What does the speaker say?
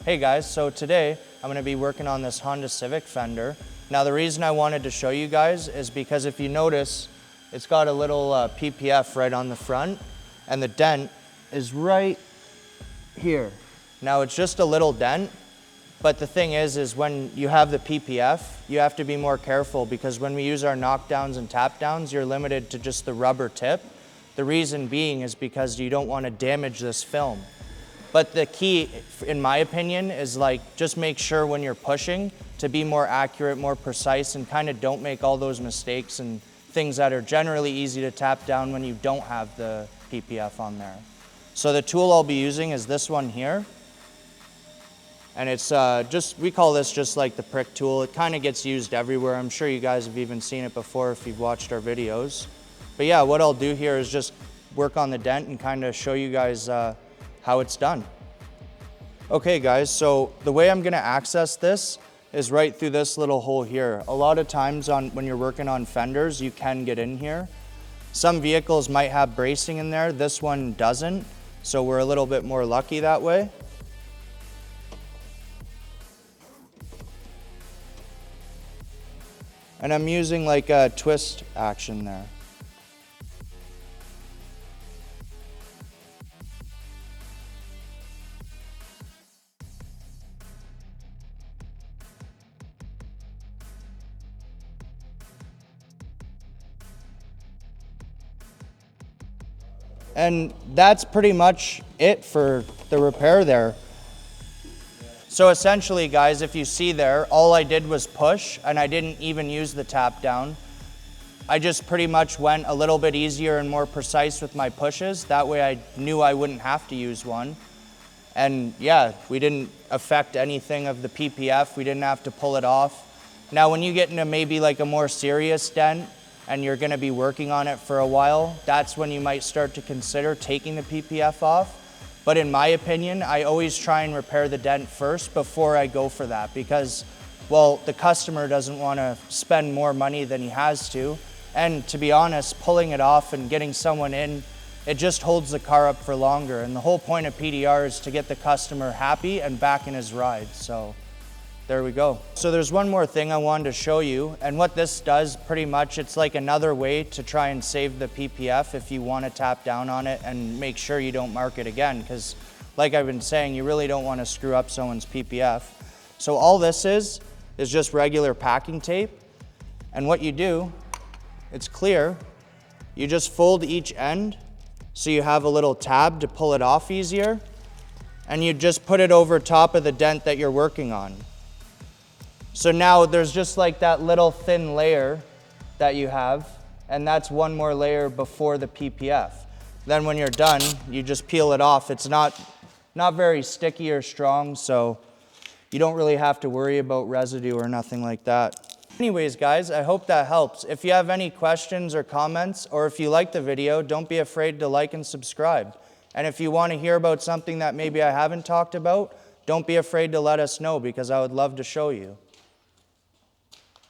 Hey guys, so today I'm going to be working on this Honda Civic fender. Now the reason I wanted to show you guys is because if you notice, it's got a little PPF right on the front and the dent is right here. Now it's just a little dent, but the thing is when you have the PPF, you have to be more careful because when we use our knockdowns and tap downs, you're limited to just the rubber tip. The reason being is because you don't want to damage this film. But the key, in my opinion, is like just make sure when you're pushing to be more accurate, more precise, and kind of don't make all those mistakes and things that are generally easy to tap down when you don't have the PPF on there. So the tool I'll be using is this one here. And it's we call this just like the prick tool. It kind of gets used everywhere. I'm sure you guys have even seen it before if you've watched our videos. But yeah, what I'll do here is just work on the dent and kind of show you guys how it's done. Okay guys, so the way I'm gonna access this is right through this little hole here. A lot of times when you're working on fenders, you can get in here. Some vehicles might have bracing in there, this one doesn't, so we're a little bit more lucky that way. And I'm using like a twist action there. And that's pretty much it for the repair there. So essentially guys, if you see there, all I did was push and I didn't even use the tap down. I just pretty much went a little bit easier and more precise with my pushes. That way I knew I wouldn't have to use one. And yeah, we didn't affect anything of the PPF. We didn't have to pull it off. Now when you get into maybe like a more serious dent, and you're gonna be working on it for a while, that's when you might start to consider taking the PPF off. But in my opinion, I always try and repair the dent first before I go for that because, well, the customer doesn't wanna spend more money than he has to. And to be honest, pulling it off and getting someone in, it just holds the car up for longer. And the whole point of PDR is to get the customer happy and back in his ride, so. There we go. So there's one more thing I wanted to show you, and what this does pretty much, it's like another way to try and save the PPF if you want to tap down on it and make sure you don't mark it again, because like I've been saying, you really don't want to screw up someone's PPF. So all this is just regular packing tape, and what you do, it's clear, you just fold each end so you have a little tab to pull it off easier, and you just put it over top of the dent that you're working on. So now there's just like that little thin layer that you have, and that's one more layer before the PPF. Then when you're done, you just peel it off. It's not very sticky or strong, so you don't really have to worry about residue or nothing like that. Anyways, guys, I hope that helps. If you have any questions or comments, or if you like the video, don't be afraid to like and subscribe. And if you want to hear about something that maybe I haven't talked about, don't be afraid to let us know because I would love to show you.